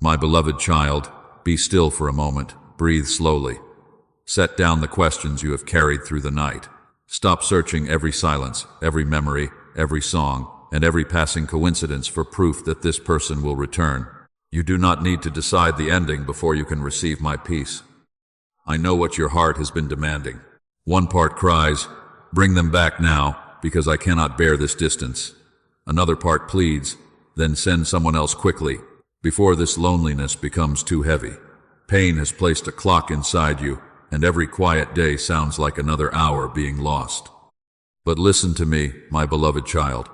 My beloved child, be still for a moment, breathe slowly. Set down the questions you have carried through the night. Stop searching every silence, every memory, every song, and every passing coincidence for proof that this person will return. You do not need to decide the ending before you can receive my peace. I know what your heart has been demanding. One part cries, "Bring them back now, because I cannot bear this distance." Another part pleads, "Then send someone else quickly, before this loneliness becomes too heavy." Pain has placed a clock inside you, and every quiet day sounds like another hour being lost. But listen to me, my beloved child.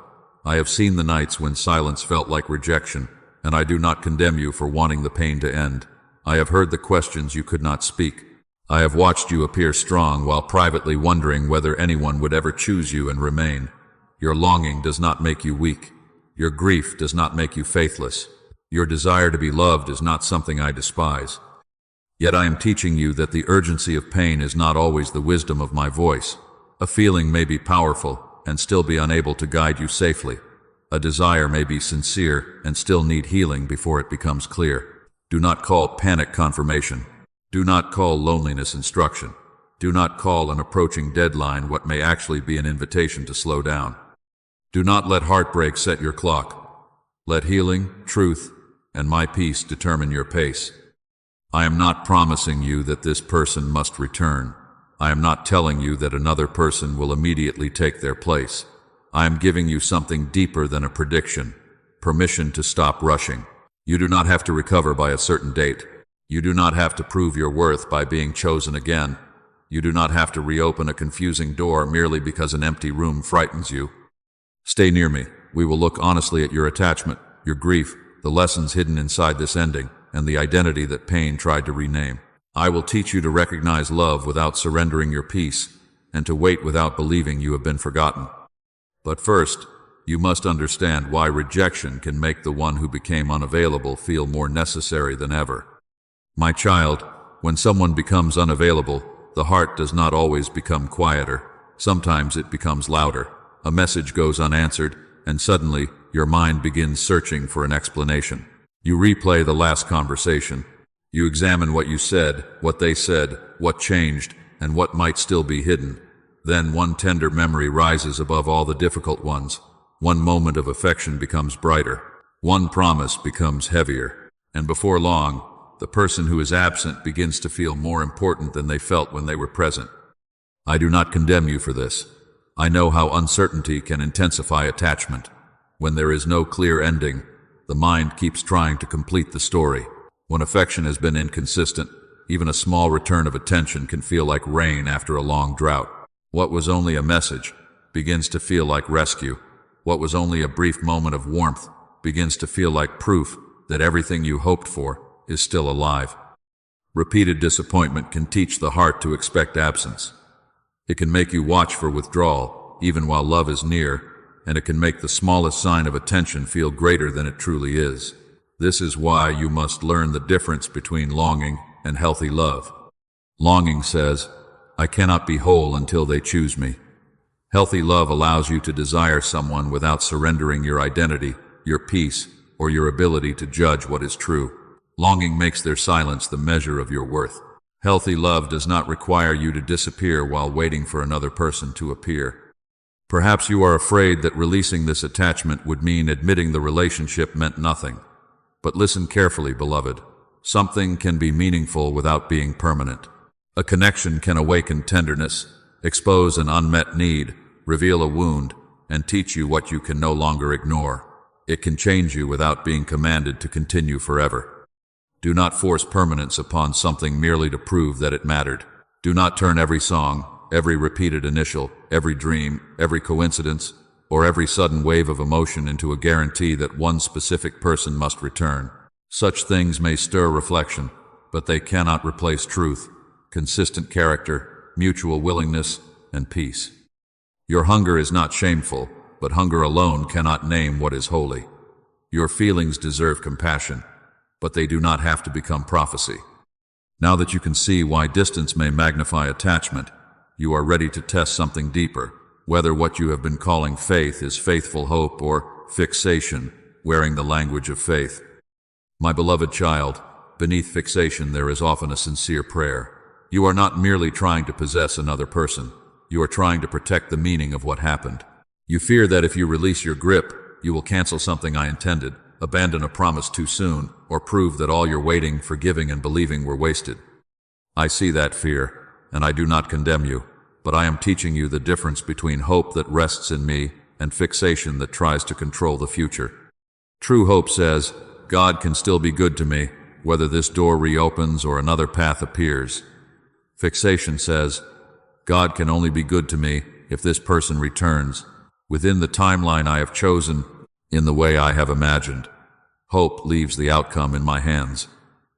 I have seen the nights when silence felt like rejection, and I do not condemn you for wanting the pain to end. I have heard the questions you could not speak. I have watched you appear strong while privately wondering whether anyone would ever choose you and remain. Your longing does not make you weak. Your grief does not make you faithless. Your desire to be loved is not something I despise. Yet I am teaching you that the urgency of pain is not always the wisdom of my voice. A feeling may be powerful and still be unable to guide you safely. A desire may be sincere and still need healing before it becomes clear. Do not call panic confirmation. Do not call loneliness instruction. Do not call an approaching deadline what may actually be an invitation to slow down. Do not let heartbreak set your clock. Let healing, truth, and my peace determine your pace. I am not promising you that this person must return. I am not telling you that another person will immediately take their place. I am giving you something deeper than a prediction, permission to stop rushing. You do not have to recover by a certain date. You do not have to prove your worth by being chosen again. You do not have to reopen a confusing door merely because an empty room frightens you. Stay near me. We will look honestly at your attachment, your grief, the lessons hidden inside this ending, and the identity that pain tried to rename. I will teach you to recognize love without surrendering your peace, and to wait without believing you have been forgotten. But first, you must understand why rejection can make the one who became unavailable feel more necessary than ever. My child, when someone becomes unavailable, the heart does not always become quieter. Sometimes it becomes louder. A message goes unanswered, and suddenly your mind begins searching for an explanation. You replay the last conversation. You examine what you said, what they said, what changed, and what might still be hidden. Then one tender memory rises above all the difficult ones. One moment of affection becomes brighter. One promise becomes heavier. And before long, the person who is absent begins to feel more important than they felt when they were present. I do not condemn you for this. I know how uncertainty can intensify attachment. When there is no clear ending, the mind keeps trying to complete the story. When affection has been inconsistent, even a small return of attention can feel like rain after a long drought. What was only a message begins to feel like rescue. What was only a brief moment of warmth begins to feel like proof that everything you hoped for is still alive. Repeated disappointment can teach the heart to expect absence. It can make you watch for withdrawal, even while love is near, and it can make the smallest sign of attention feel greater than it truly is. This is why you must learn the difference between longing and healthy love. Longing says, "I cannot be whole until they choose me." Healthy love allows you to desire someone without surrendering your identity, your peace, or your ability to judge what is true. Longing makes their silence the measure of your worth. Healthy love does not require you to disappear while waiting for another person to appear. Perhaps you are afraid that releasing this attachment would mean admitting the relationship meant nothing. But listen carefully, beloved. Something can be meaningful without being permanent. A connection can awaken tenderness, expose an unmet need, reveal a wound, and teach you what you can no longer ignore. It can change you without being commanded to continue forever. Do not force permanence upon something merely to prove that it mattered. Do not turn every song, every repeated initial, every dream, every coincidence, or every sudden wave of emotion into a guarantee that one specific person must return. Such things may stir reflection, but they cannot replace truth, consistent character, mutual willingness, and peace. Your hunger is not shameful, but hunger alone cannot name what is holy. Your feelings deserve compassion, but they do not have to become prophecy. Now that you can see why distance may magnify attachment, you are ready to test something deeper, whether what you have been calling faith is faithful hope or fixation, wearing the language of faith. My beloved child, beneath fixation there is often a sincere prayer. You are not merely trying to possess another person. You are trying to protect the meaning of what happened. You fear that if you release your grip, you will cancel something I intended, abandon a promise too soon, or prove that all your waiting, forgiving, and believing were wasted. I see that fear, and I do not condemn you, but I am teaching you the difference between hope that rests in me and fixation that tries to control the future. True hope says, God can still be good to me, whether this door reopens or another path appears. Fixation says, God can only be good to me if this person returns, within the timeline I have chosen, in the way I have imagined. Hope leaves the outcome in my hands.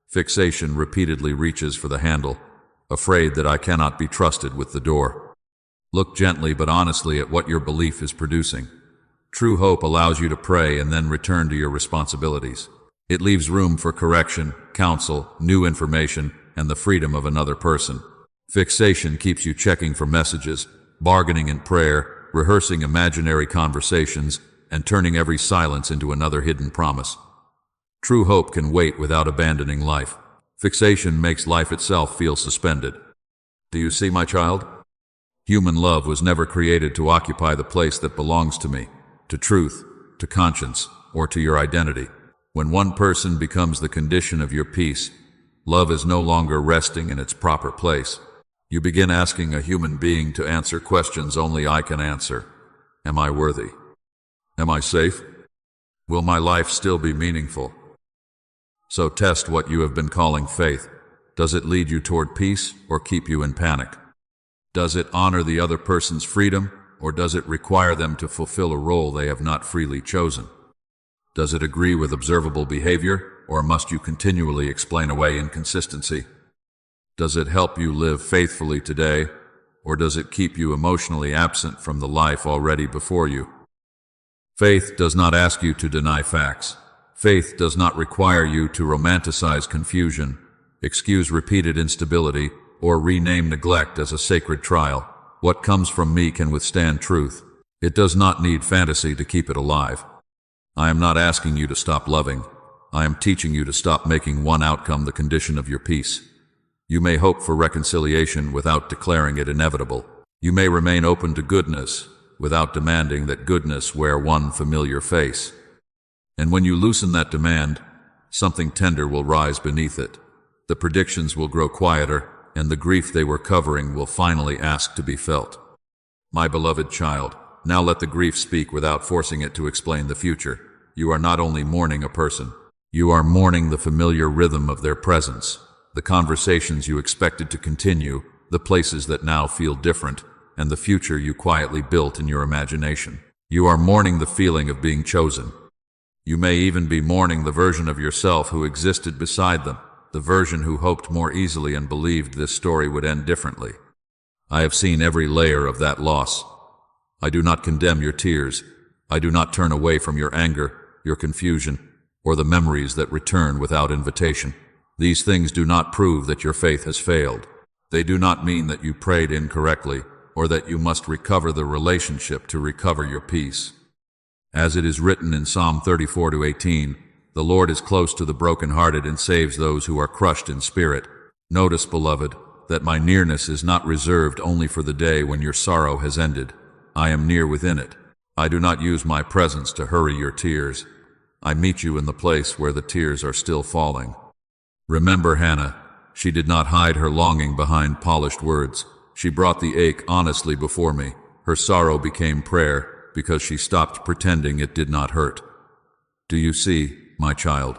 Fixation repeatedly reaches for the handle, afraid that I cannot be trusted with the door. Look gently but honestly at what your belief is producing. True hope allows you to pray and then return to your responsibilities. It leaves room for correction, counsel, new information, and the freedom of another person. Fixation keeps you checking for messages, bargaining in prayer, rehearsing imaginary conversations, and turning every silence into another hidden promise. True hope can wait without abandoning life. Fixation makes life itself feel suspended. Do you see, my child? Human love was never created to occupy the place that belongs to me, to truth, to conscience, or to your identity. When one person becomes the condition of your peace, love is no longer resting in its proper place. You begin asking a human being to answer questions only I can answer. Am I worthy? Am I safe? Will my life still be meaningful? So test what you have been calling faith. Does it lead you toward peace or keep you in panic? Does it honor the other person's freedom or does it require them to fulfill a role they have not freely chosen? Does it agree with observable behavior or must you continually explain away inconsistency? Does it help you live faithfully today or does it keep you emotionally absent from the life already before you? Faith does not ask you to deny facts. Faith does not require you to romanticize confusion, excuse repeated instability, or rename neglect as a sacred trial. What comes from me can withstand truth. It does not need fantasy to keep it alive. I am not asking you to stop loving. I am teaching you to stop making one outcome the condition of your peace. You may hope for reconciliation without declaring it inevitable. You may remain open to goodness without demanding that goodness wear one familiar face. And when you loosen that demand, something tender will rise beneath it. The predictions will grow quieter, and the grief they were covering will finally ask to be felt. My beloved child, now let the grief speak without forcing it to explain the future. You are not only mourning a person, you are mourning the familiar rhythm of their presence, the conversations you expected to continue, the places that now feel different, and the future you quietly built in your imagination. You are mourning the feeling of being chosen. You may even be mourning the version of yourself who existed beside them, the version who hoped more easily and believed this story would end differently. I have seen every layer of that loss. I do not condemn your tears. I do not turn away from your anger, your confusion, or the memories that return without invitation. These things do not prove that your faith has failed. They do not mean that you prayed incorrectly, or that you must recover the relationship to recover your peace. As it is written in Psalm 34-18, the Lord is close to the brokenhearted and saves those who are crushed in spirit. Notice, beloved, that my nearness is not reserved only for the day when your sorrow has ended. I am near within it. I do not use my presence to hurry your tears. I meet you in the place where the tears are still falling. Remember Hannah. She did not hide her longing behind polished words. She brought the ache honestly before me. Her sorrow became prayer because she stopped pretending it did not hurt. Do you see, my child?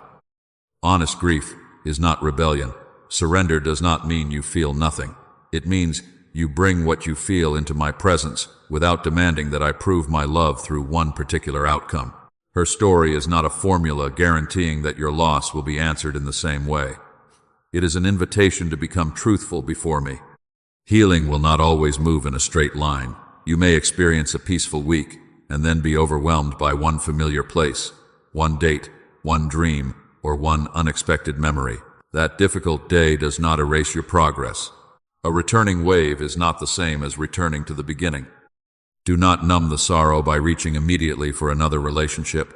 Honest grief is not rebellion. Surrender does not mean you feel nothing. It means you bring what you feel into my presence without demanding that I prove my love through one particular outcome. Her story is not a formula guaranteeing that your loss will be answered in the same way. It is an invitation to become truthful before me. Healing will not always move in a straight line. You may experience a peaceful week and then be overwhelmed by one familiar place, one date, one dream, or one unexpected memory. That difficult day does not erase your progress. A returning wave is not the same as returning to the beginning. Do not numb the sorrow by reaching immediately for another relationship.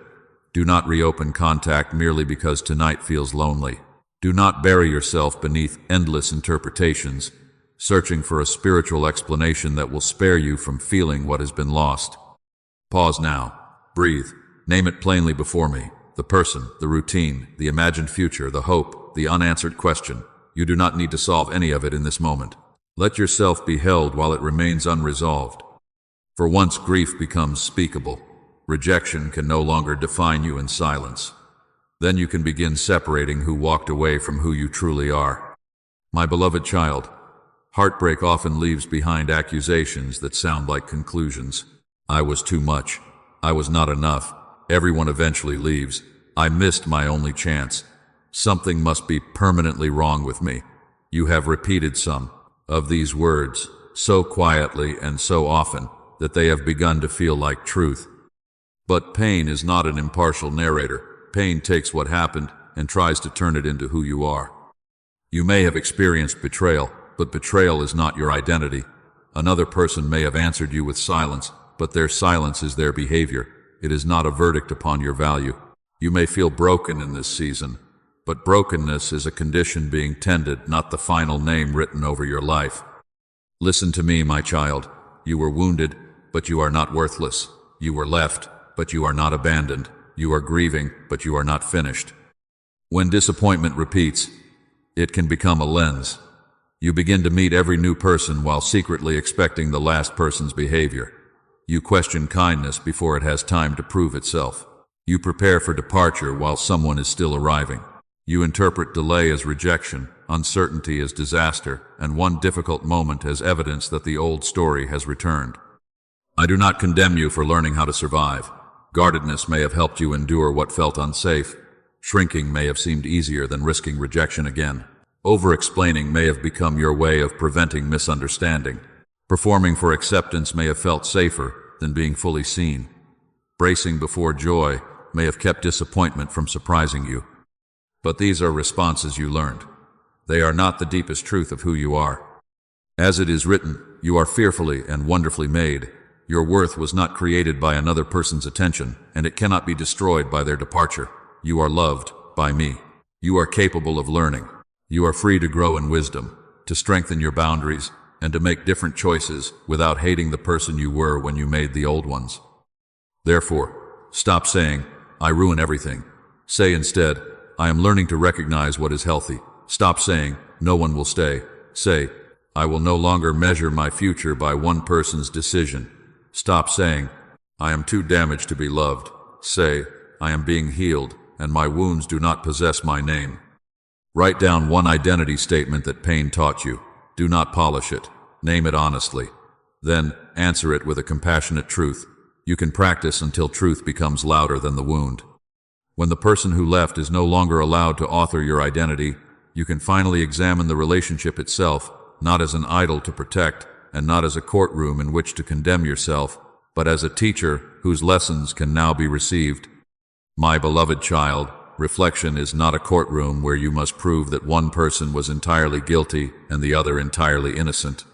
Do not reopen contact merely because tonight feels lonely. Do not bury yourself beneath endless interpretations, searching for a spiritual explanation that will spare you from feeling what has been lost. Pause now. Breathe. Name it plainly before me. The person, the routine, the imagined future, the hope, the unanswered question. You do not need to solve any of it in this moment. Let yourself be held while it remains unresolved. For once grief becomes speakable, rejection can no longer define you in silence. Then you can begin separating who walked away from who you truly are. My beloved child, heartbreak often leaves behind accusations that sound like conclusions. I was too much. I was not enough. Everyone eventually leaves. I missed my only chance. Something must be permanently wrong with me. You have repeated some of these words so quietly and so often that they have begun to feel like truth. But pain is not an impartial narrator. Pain takes what happened and tries to turn it into who you are. You may have experienced betrayal, but betrayal is not your identity. Another person may have answered you with silence, but their silence is their behavior. It is not a verdict upon your value. You may feel broken in this season, but brokenness is a condition being tended, not the final name written over your life. Listen to me, my child. You were wounded, but you are not worthless. You were left, but you are not abandoned. You are grieving, but you are not finished. When disappointment repeats, it can become a lens. You begin to meet every new person while secretly expecting the last person's behavior. You question kindness before it has time to prove itself. You prepare for departure while someone is still arriving. You interpret delay as rejection, uncertainty as disaster, and one difficult moment as evidence that the old story has returned. I do not condemn you for learning how to survive. Guardedness may have helped you endure what felt unsafe. Shrinking may have seemed easier than risking rejection again. Over-explaining may have become your way of preventing misunderstanding. Performing for acceptance may have felt safer than being fully seen. Bracing before joy may have kept disappointment from surprising you. But these are responses you learned. They are not the deepest truth of who you are. As it is written, you are fearfully and wonderfully made. Your worth was not created by another person's attention, and it cannot be destroyed by their departure. You are loved by me. You are capable of learning. You are free to grow in wisdom, to strengthen your boundaries, and to make different choices without hating the person you were when you made the old ones. Therefore, stop saying, I ruin everything. Say instead, I am learning to recognize what is healthy. Stop saying, no one will stay. Say, I will no longer measure my future by one person's decision. Stop saying, I am too damaged to be loved. Say, I am being healed, and my wounds do not possess my name. Write down one identity statement that pain taught you. Do not polish it. Name it honestly. Then answer it with a compassionate truth. You can practice until truth becomes louder than the wound. When the person who left is no longer allowed to author your identity, you can finally examine the relationship itself, not as an idol to protect, and not as a courtroom in which to condemn yourself, but as a teacher whose lessons can now be received. My beloved child, reflection is not a courtroom where you must prove that one person was entirely guilty and the other entirely innocent.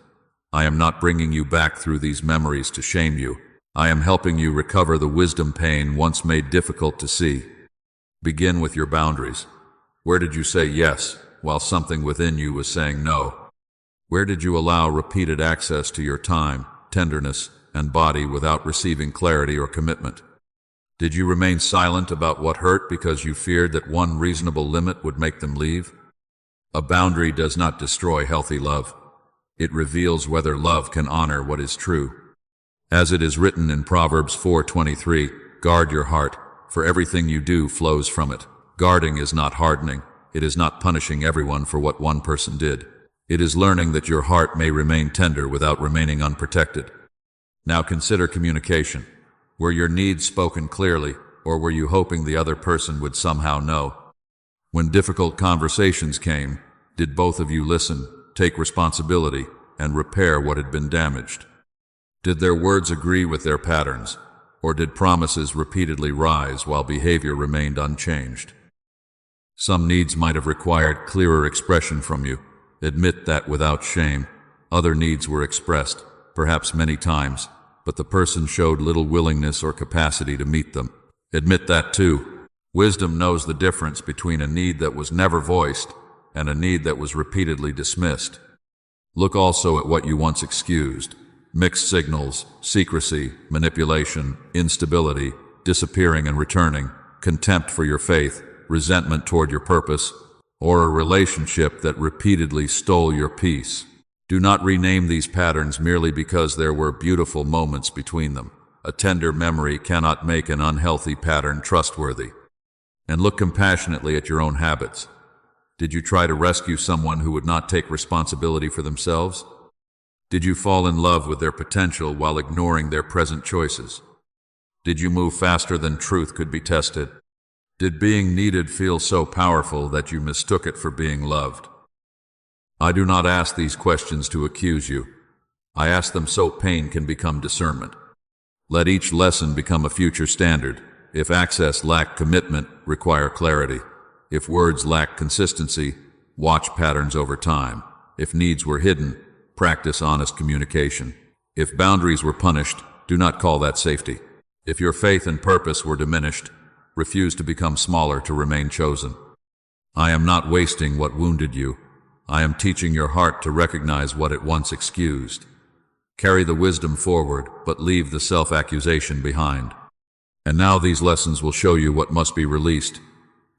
I am not bringing you back through these memories to shame you. I am helping you recover the wisdom pain once made difficult to see. Begin with your boundaries. Where did you say yes, while something within you was saying no? Where did you allow repeated access to your time, tenderness, and body without receiving clarity or commitment? Did you remain silent about what hurt because you feared that one reasonable limit would make them leave? A boundary does not destroy healthy love. It reveals whether love can honor what is true. As it is written in Proverbs 4:23, guard your heart, for everything you do flows from it. Guarding is not hardening. It is not punishing everyone for what one person did. It is learning that your heart may remain tender without remaining unprotected. Now consider communication. Were your needs spoken clearly, or were you hoping the other person would somehow know? When difficult conversations came, did both of you listen, take responsibility, and repair what had been damaged? Did their words agree with their patterns, or did promises repeatedly rise while behavior remained unchanged? Some needs might have required clearer expression from you. Admit that without shame. Other needs were expressed, perhaps many times, but the person showed little willingness or capacity to meet them. Admit that too. Wisdom knows the difference between a need that was never voiced and a need that was repeatedly dismissed. Look also at what you once excused. Mixed signals, secrecy, manipulation, instability, disappearing and returning, contempt for your faith, resentment toward your purpose, or a relationship that repeatedly stole your peace. Do not rename these patterns merely because there were beautiful moments between them. A tender memory cannot make an unhealthy pattern trustworthy. And look compassionately at your own habits. Did you try to rescue someone who would not take responsibility for themselves? Did you fall in love with their potential while ignoring their present choices? Did you move faster than truth could be tested? Did being needed feel so powerful that you mistook it for being loved? I do not ask these questions to accuse you. I ask them so pain can become discernment. Let each lesson become a future standard. If access lacked commitment, require clarity. If words lack consistency, watch patterns over time. If needs were hidden, practice honest communication. If boundaries were punished, do not call that safety. If your faith and purpose were diminished, refuse to become smaller to remain chosen. I am not wasting what wounded you. I am teaching your heart to recognize what it once excused. Carry the wisdom forward, but leave the self-accusation behind. And now these lessons will show you what must be released.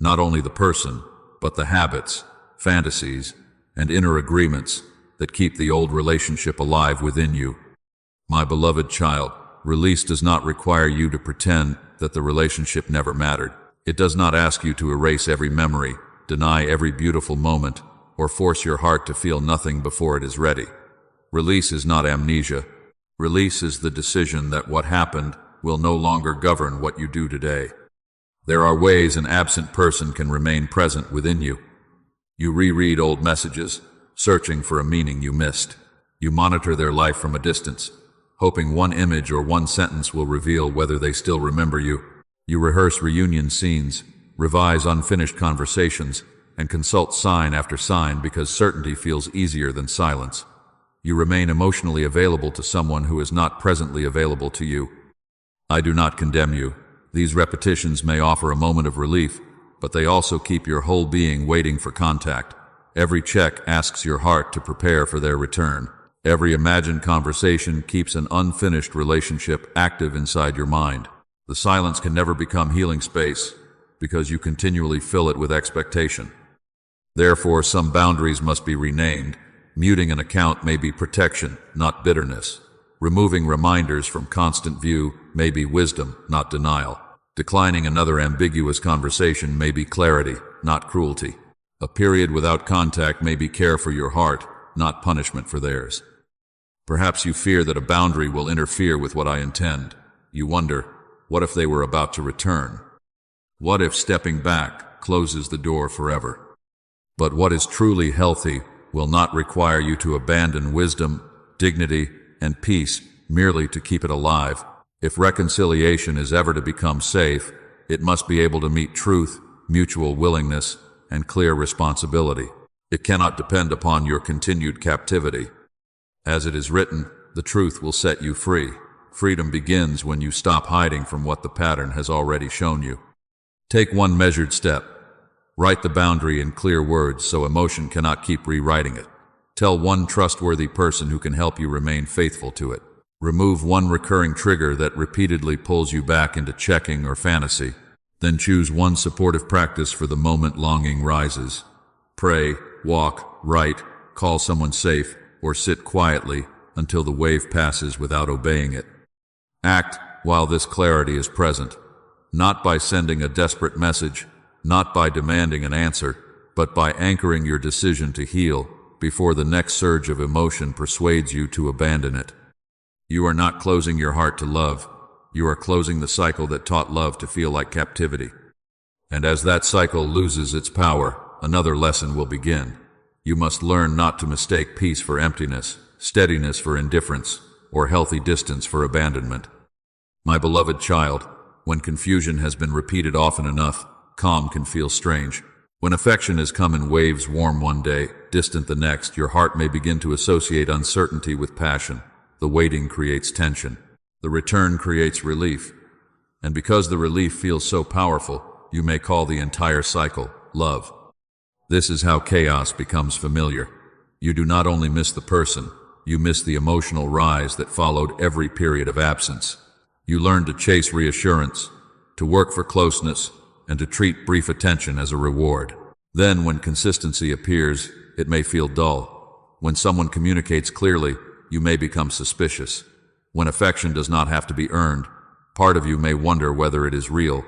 Not only the person, but the habits, fantasies, and inner agreements that keep the old relationship alive within you. My beloved child, release does not require you to pretend that the relationship never mattered. It does not ask you to erase every memory, deny every beautiful moment, or force your heart to feel nothing before it is ready. Release is not amnesia. Release is the decision that what happened will no longer govern what you do today. There are ways an absent person can remain present within you. You reread old messages, searching for a meaning you missed. You monitor their life from a distance, hoping one image or one sentence will reveal whether they still remember you. You rehearse reunion scenes, revise unfinished conversations, and consult sign after sign because certainty feels easier than silence. You remain emotionally available to someone who is not presently available to you. I do not condemn you. These repetitions may offer a moment of relief, but they also keep your whole being waiting for contact. Every check asks your heart to prepare for their return. Every imagined conversation keeps an unfinished relationship active inside your mind. The silence can never become healing space because you continually fill it with expectation. Therefore, some boundaries must be renamed. Muting an account may be protection, not bitterness. Removing reminders from constant view may be wisdom, not denial. Declining another ambiguous conversation may be clarity, not cruelty. A period without contact may be care for your heart, not punishment for theirs. Perhaps you fear that a boundary will interfere with what I intend. You wonder, what if they were about to return? What if stepping back closes the door forever? But what is truly healthy will not require you to abandon wisdom, dignity, and peace merely to keep it alive. If reconciliation is ever to become safe, it must be able to meet truth, mutual willingness, and clear responsibility. It cannot depend upon your continued captivity. As it is written, the truth will set you free. Freedom begins when you stop hiding from what the pattern has already shown you. Take one measured step. Write the boundary in clear words so emotion cannot keep rewriting it. Tell one trustworthy person who can help you remain faithful to it. Remove one recurring trigger that repeatedly pulls you back into checking or fantasy. Then choose one supportive practice for the moment longing rises. Pray, walk, write, call someone safe, or sit quietly until the wave passes without obeying it. Act while this clarity is present, not by sending a desperate message, not by demanding an answer, but by anchoring your decision to heal before the next surge of emotion persuades you to abandon it. You are not closing your heart to love. You are closing the cycle that taught love to feel like captivity. And as that cycle loses its power, another lesson will begin. You must learn not to mistake peace for emptiness, steadiness for indifference, or healthy distance for abandonment. My beloved child, when confusion has been repeated often enough, calm can feel strange. When affection has come in waves, warm one day, distant the next, your heart may begin to associate uncertainty with passion. The waiting creates tension. The return creates relief. And because the relief feels so powerful, you may call the entire cycle love. This is how chaos becomes familiar. You do not only miss the person, you miss the emotional rise that followed every period of absence. You learn to chase reassurance, to work for closeness, and to treat brief attention as a reward. Then, when consistency appears, it may feel dull. When someone communicates clearly, you may become suspicious. When affection does not have to be earned, part of you may wonder whether it is real.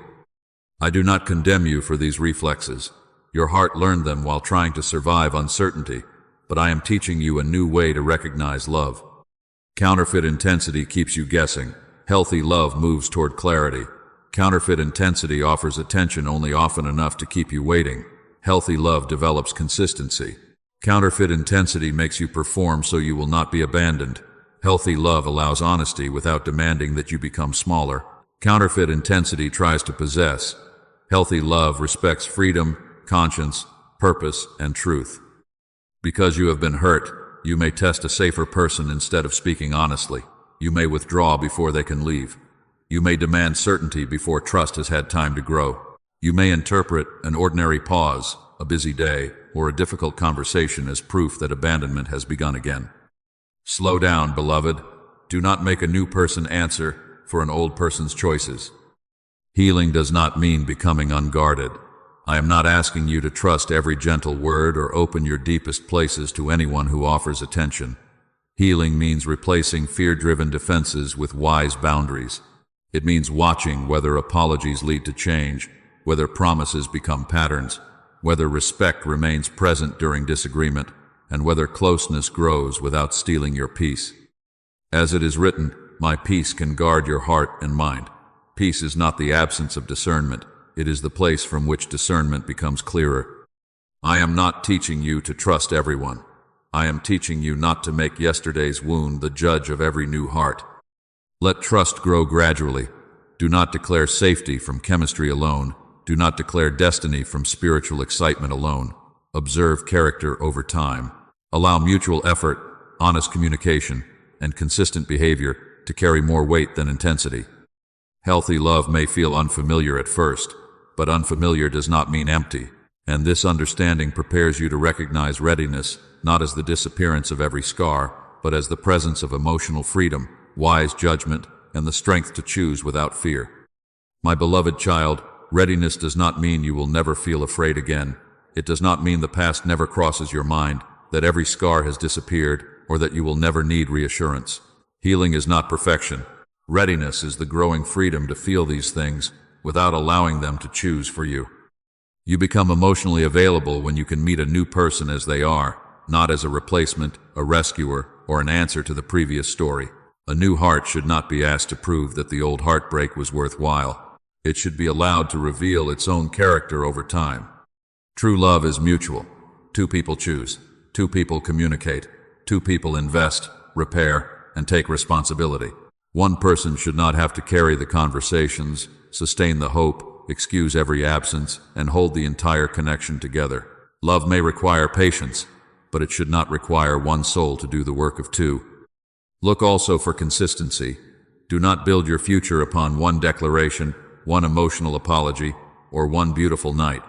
I do not condemn you for these reflexes. Your heart learned them while trying to survive uncertainty, but I am teaching you a new way to recognize love. Counterfeit intensity keeps you guessing. Healthy love moves toward clarity. Counterfeit intensity offers attention only often enough to keep you waiting. Healthy love develops consistency. Counterfeit intensity makes you perform so you will not be abandoned. Healthy love allows honesty without demanding that you become smaller. Counterfeit intensity tries to possess. Healthy love respects freedom, conscience, purpose, and truth. Because you have been hurt, you may test a safer person instead of speaking honestly. You may withdraw before they can leave. You may demand certainty before trust has had time to grow. You may interpret an ordinary pause, a busy day, or a difficult conversation as proof that abandonment has begun again. Slow down, beloved. Do not make a new person answer for an old person's choices. Healing does not mean becoming unguarded. I am not asking you to trust every gentle word or open your deepest places to anyone who offers attention. Healing means replacing fear-driven defenses with wise boundaries. It means watching whether apologies lead to change, whether promises become patterns, whether respect remains present during disagreement, and whether closeness grows without stealing your peace. As it is written, my peace can guard your heart and mind. Peace is not the absence of discernment. It is the place from which discernment becomes clearer. I am not teaching you to trust everyone. I am teaching you not to make yesterday's wound the judge of every new heart. Let trust grow gradually. Do not declare safety from chemistry alone. Do not declare destiny from spiritual excitement alone. Observe character over time. Allow mutual effort, honest communication, and consistent behavior to carry more weight than intensity. Healthy love may feel unfamiliar at first, but unfamiliar does not mean empty, and this understanding prepares you to recognize readiness not as the disappearance of every scar, but as the presence of emotional freedom, wise judgment, and the strength to choose without fear. My beloved child, readiness does not mean you will never feel afraid again. It does not mean the past never crosses your mind, that every scar has disappeared, or that you will never need reassurance. Healing is not perfection. Readiness is the growing freedom to feel these things without allowing them to choose for you. You become emotionally available when you can meet a new person as they are, not as a replacement, a rescuer, or an answer to the previous story. A new heart should not be asked to prove that the old heartbreak was worthwhile. It should be allowed to reveal its own character over time. True love is mutual. Two people choose. Two people communicate. Two people invest, repair, and take responsibility. One person should not have to carry the conversations, sustain the hope, excuse every absence, and hold the entire connection together. Love may require patience, but it should not require one soul to do the work of two. Look also for consistency. Do not build your future upon one declaration, one emotional apology, or one beautiful night.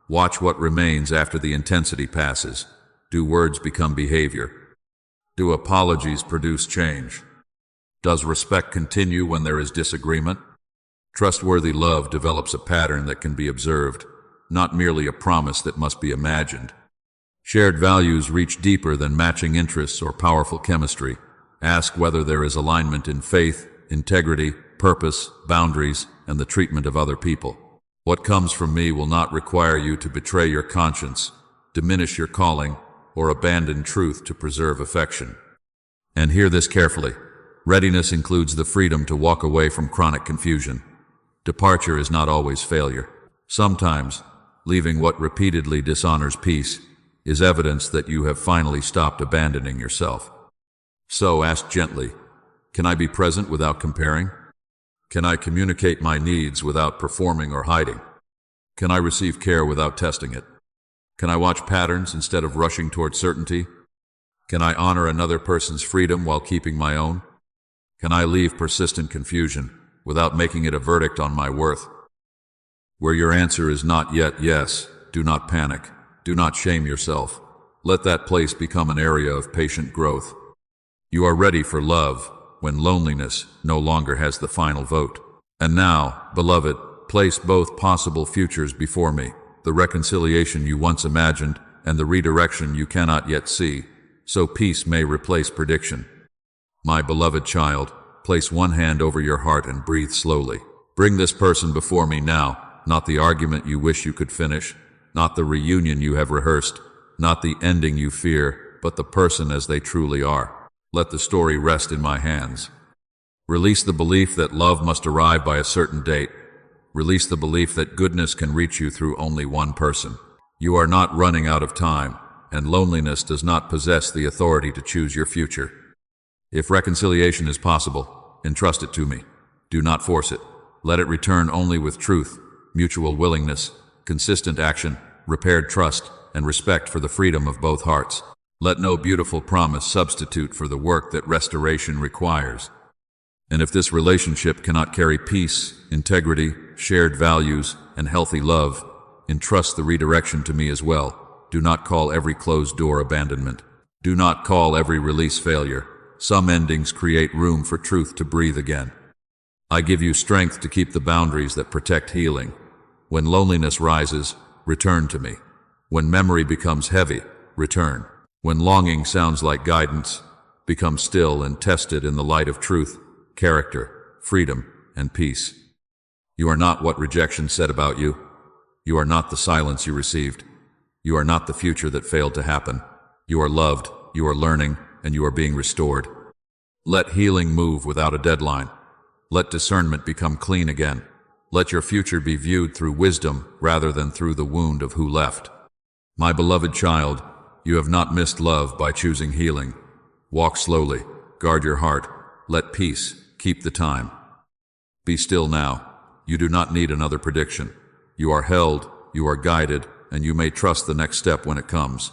Watch what remains after the intensity passes. Do words become behavior? Do apologies produce change? Does respect continue when there is disagreement? Trustworthy love develops a pattern that can be observed, not merely a promise that must be imagined. Shared values reach deeper than matching interests or powerful chemistry. Ask whether there is alignment in faith, integrity, purpose, boundaries, and the treatment of other people. What comes from me will not require you to betray your conscience, diminish your calling, or abandon truth to preserve affection. And hear this carefully. Readiness includes the freedom to walk away from chronic confusion. Departure is not always failure. Sometimes, leaving what repeatedly dishonors peace is evidence that you have finally stopped abandoning yourself. So ask gently, can I be present without comparing? Can I communicate my needs without performing or hiding? Can I receive care without testing it? Can I watch patterns instead of rushing toward certainty? Can I honor another person's freedom while keeping my own? Can I leave persistent confusion, without making it a verdict on my worth. Where your answer is not yet yes, do not panic. Do not shame yourself. Let that place become an area of patient growth. You are ready for love when loneliness no longer has the final vote. And now, beloved, place both possible futures before me, the reconciliation you once imagined and the redirection you cannot yet see, so peace may replace prediction. My beloved child, place one hand over your heart and breathe slowly. Bring this person before me now, not the argument you wish you could finish, not the reunion you have rehearsed, not the ending you fear, but the person as they truly are. Let the story rest in my hands. Release the belief that love must arrive by a certain date. Release the belief that goodness can reach you through only one person. You are not running out of time, and loneliness does not possess the authority to choose your future. If reconciliation is possible, entrust it to me. Do not force it. Let it return only with truth, mutual willingness, consistent action, repaired trust, and respect for the freedom of both hearts. Let no beautiful promise substitute for the work that restoration requires. And if this relationship cannot carry peace, integrity, shared values, and healthy love, entrust the redirection to me as well. Do not call every closed door abandonment. Do not call every release failure. Some endings create room for truth to breathe again. I give you strength to keep the boundaries that protect healing. When loneliness rises, return to me. When memory becomes heavy, return. When longing sounds like guidance, become still and tested in the light of truth, character, freedom, and peace. You are not what rejection said about you. You are not the silence you received. You are not the future that failed to happen. You are loved, you are learning, and you are being restored. Let healing move without a deadline. Let discernment become clean again. Let your future be viewed through wisdom rather than through the wound of who left. My beloved child, you have not missed love by choosing healing. Walk slowly, guard your heart, let peace keep the time. Be still now. You do not need another prediction. You are held, you are guided, and you may trust the next step when it comes.